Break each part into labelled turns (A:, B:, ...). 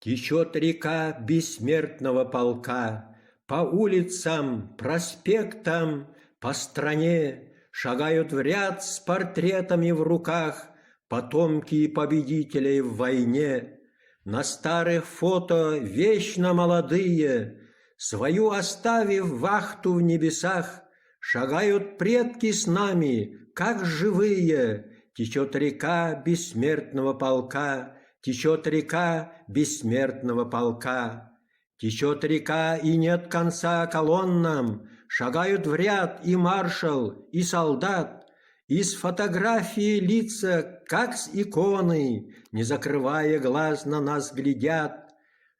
A: Течет река бессмертного полка, по улицам, проспектам, по стране шагают в ряд с портретами в руках потомки победителей в войне. На старых фото вечно молодые, свою оставив вахту в небесах, шагают предки с нами, как живые. Течет река бессмертного полка, течет река бессмертного полка. Течет река, и нет конца колоннам, шагают в ряд и маршал, и солдат. Из фотографии лица, как с иконы, не закрывая глаз, на нас глядят.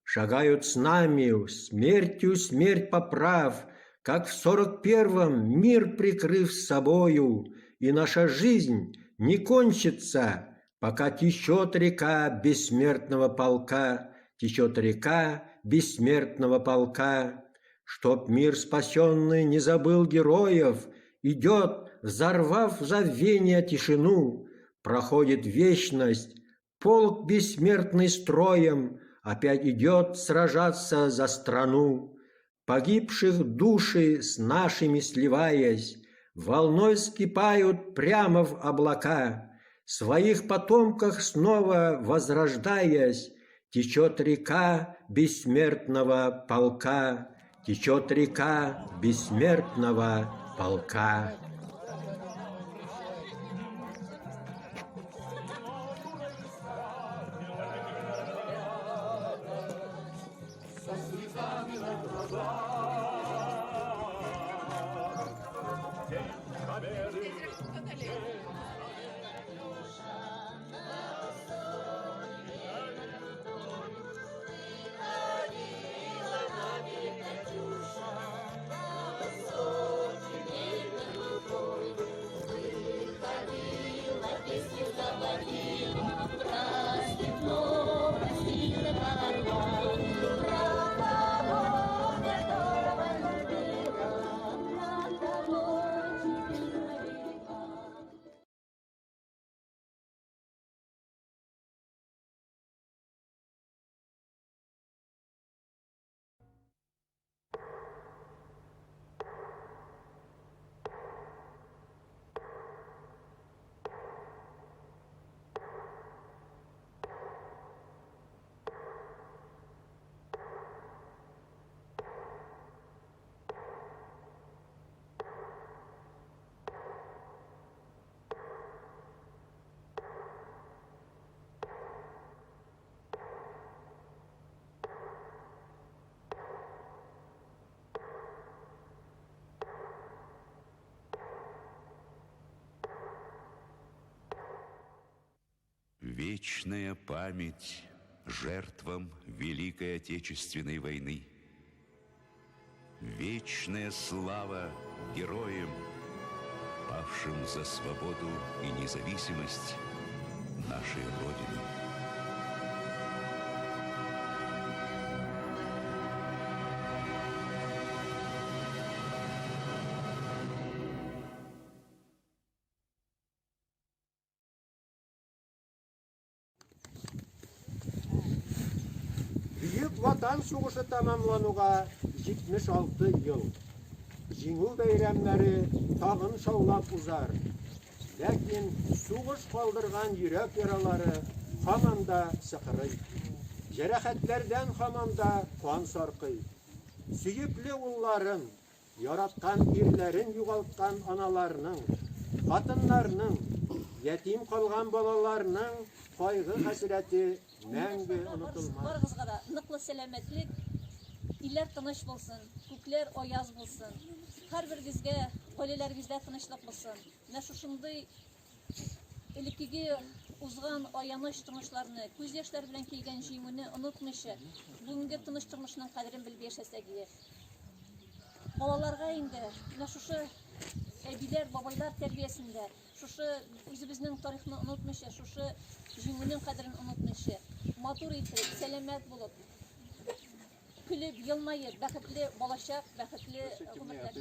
A: Шагают с нами, смертью смерть поправ, как в 41-м мир прикрыв собою, и наша жизнь не кончится, пока течет река бессмертного полка, течет река бессмертного полка. Чтоб мир спасенный не забыл героев, идет, взорвав забвение тишину, проходит вечность, полк бессмертный строем опять идет сражаться за страну. Погибших души с нашими сливаясь, волной вскипают прямо в облака, своих потомках снова возрождаясь, течет река бессмертного полка, течет река бессмертного полка.
B: Вечная память жертвам Великой Отечественной войны. Вечная слава героям, павшим за свободу и независимость нашей Родины.
A: Büyük Vatan Soğuşu tamamlanуға 76 yıl. Жеңу бәйрәмнәре тагын шаулап узар. Ләкин сугыш калдырган йөрәк яралары һаман да сыкрый. Җәрәхәтләрдән һаман да кан саркый. Сөекле улларын, яраткан ирләрен югалткан аналарның, хатыннарның, ятим калган балаларның кайгы хәсрәте мәңге онытылмас.
C: Барыгызга да ныклы сәламәтлек, илләр тыныч булсын, күкләр аяз булсын. Һәрберегезгә, гаиләләрегездә тынычлык булсын. Менә шушындый элеккеге узган аяныч тормышларны, күз яшьләр белән килгән җиңүне онытмыйча, бүгенге тыныч тормышның кадерен белеп яшәсәк иде. Балаларга инде менә шушы әбиләр, бабайлар тәрбиясендә, шушы үзебезнең тарихны онытмыйча, шушы җиңүнең кадерен онытмыйча, матур итеп, сәламәт булып, көлеп, елмаеп, бәхетле балачак, бәхетле гомерләр.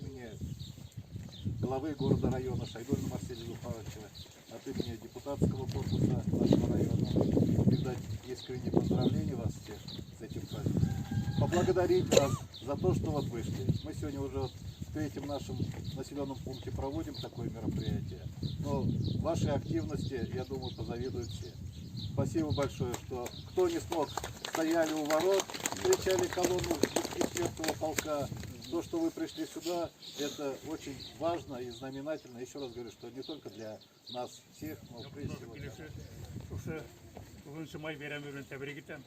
D: Главы города района Шайгольна Марселя Зухаровича, от имени депутатского корпуса нашего района, передать искренние поздравления вас всех с поблагодарить вас за то, что вот вышли. Мы сегодня уже вот в третьем нашем населенном пункте проводим такое мероприятие. Но вашей активности, я думаю, позавидуют все. Спасибо большое, что кто не смог, стояли у ворот, встречали колонну бессмертного полка. То, что вы пришли сюда, это очень важно и знаменательно. Еще раз говорю, что не только для нас всех, но прежде всего для нас.
E: Бүгінгі май беремеуін тәбірек етем.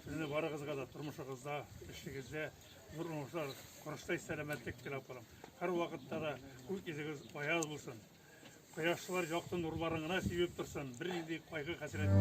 E: Сізді барығызға да, тұрмышығызда, ішігізде, нұрыңыздар, құрыштай сәлеметтік тілеп қалам. Әр уақытта да бұл кезіңіз аяз болсын. Қояшшылар жоқтың нұрларыңына себеп тұрсын. Бір еңдей қайғы қасірет.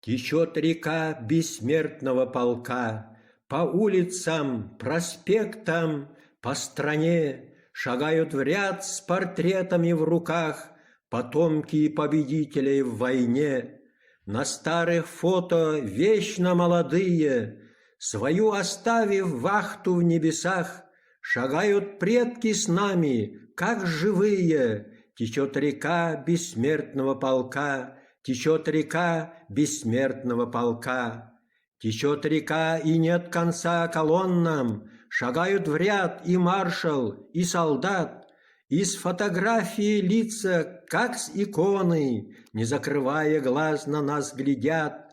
A: Течет река бессмертного полка, по улицам, проспектам, по стране шагают в ряд с портретами в руках потомки победителей в войне. На старых фото вечно молодые, свою оставив вахту в небесах, шагают предки с нами, как живые. Течет река бессмертного полка, течет река бессмертного полка. Течет река, и нет конца колоннам, шагают в ряд и маршал, и солдат. Из фотографии лица, как с иконы, не закрывая глаз, на нас глядят.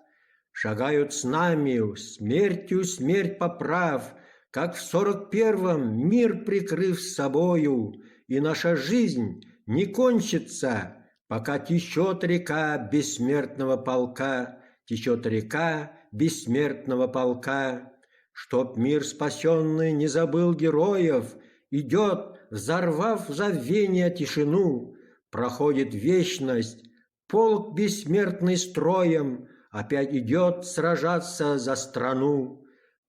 A: Шагают с нами, смертью смерть поправ, как в 41-м мир прикрыв собою, и наша жизнь не кончится, пока течет река бессмертного полка, течет река бессмертного полка. Чтоб мир спасенный не забыл героев, идет, взорвав забвение тишину, проходит вечность, полк бессмертный строем опять идет сражаться за страну.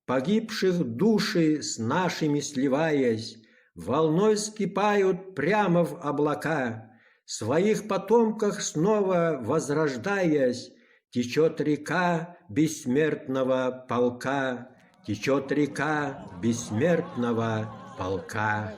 A: Погибших души с нашими сливаясь, волной скипают прямо в облака. Своих потомках снова возрождаясь, течет река бессмертного полка, течет река бессмертного полка.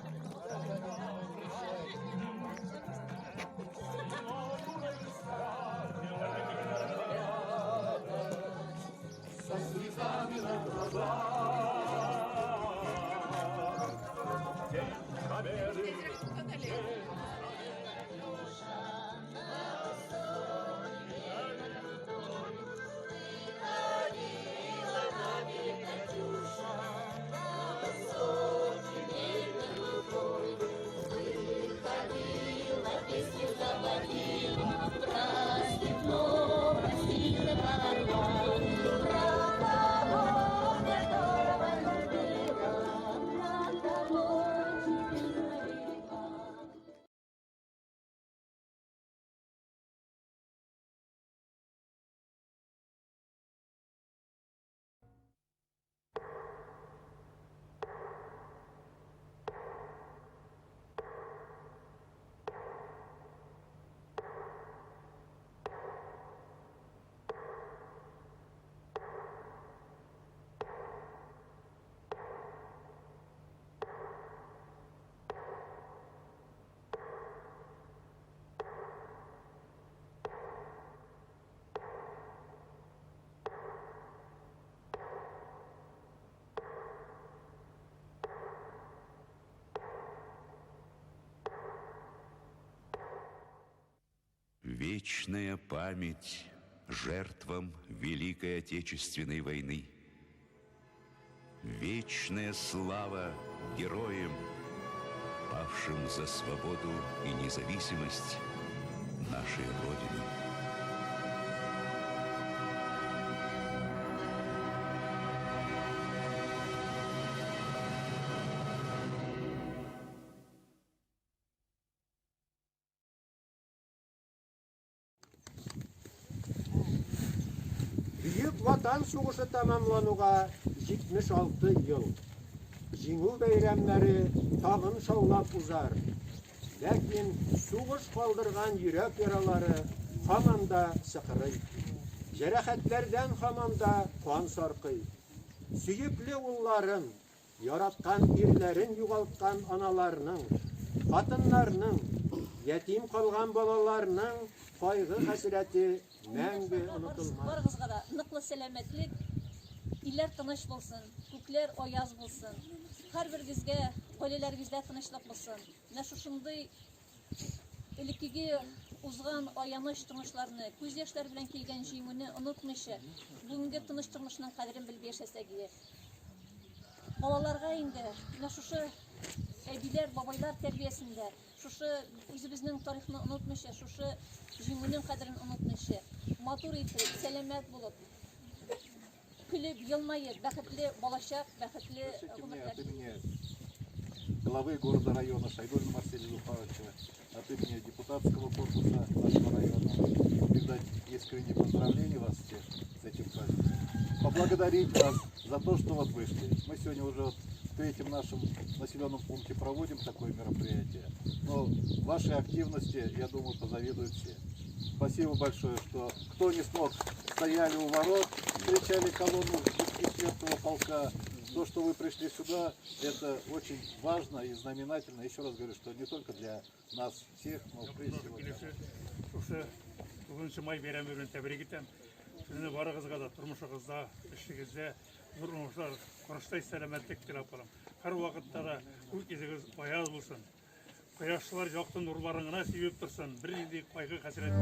B: Вечная память жертвам Великой Отечественной войны. Вечная слава героям, павшим за свободу и независимость нашей Родины.
A: Büyük Vatan Soğuşu tamamlanуға 76 yıl. Жеңу бәйрәмнәре тағын шаулап узар. Ләкин сугыш калдырган йөрәк яралары һаман да сыкрый. Җәрәхәтләрдән һаман да кан саркый. Сөекле улларын, яраткан ирләрен югалткан аналарның, хатыннарның, ятим калган балаларның кайгы хәсрәте мәңге онытылмас.
C: Барыгызга да ныклы сәламәтлек, илләр тыныч булсын, күкләр аяз булсын. Һәрберегезгә, гаиләләрегездә тынычлык булсын. Менә шушындый элеккеге узган аяныч тормышларны, күз яшьләре белән килгән җиңүне онытмыйча, бүгенге тыныч тормышның кадерен белеп яшәсәк иде. Балаларга инде менә шушы әбиләр, бабайлар тәрбиясендә, шушы үзебезнең тарихны онытмыйча, шушы җиңүнең кадерен онытмыйча, матур итеп, сәламәт булып, көлеп, елмаеп, бәхетле балачак, бәхетле
D: От
C: гомерләр.
D: имени главы города района Шайдуллина Марселя Зухаровича, от имени депутатского корпуса нашего района, передать искренние поздравления вас всех с этим праздником. Поблагодарить вас за то, что вот вышли. Мы сегодня уже вот в третьем нашем населенном пункте проводим такое мероприятие. Но вашей активности, я думаю, позавидуют все. Спасибо большое, что кто не смог, стояли у ворот, встречали колонну бессмертного полка. То, что вы пришли сюда, это очень важно и знаменательно. Еще раз говорю, что не только для нас всех, но прежде всего для вас.
E: Шушы бүгүнчү май бәйрәме белән тәбрик итәм. Сезне барыгызга да тормышыгызда, эшегездә зур уңышлар, курыштай сәламәтлек теләп калам. Һәр вакытта да күк йөзегез аяз булсын. Кояшлар якты нурларын гына сибеп торсын. Бер нинди кайгы хәсрәт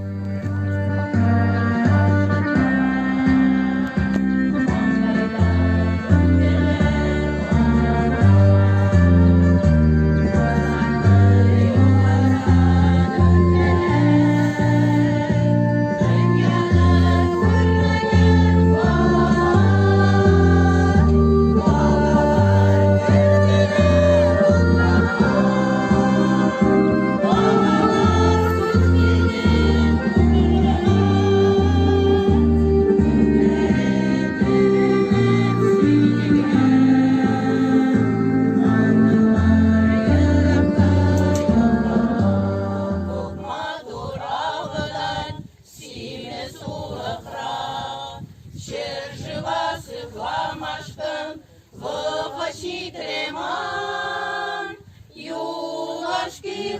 F: Треман, юношки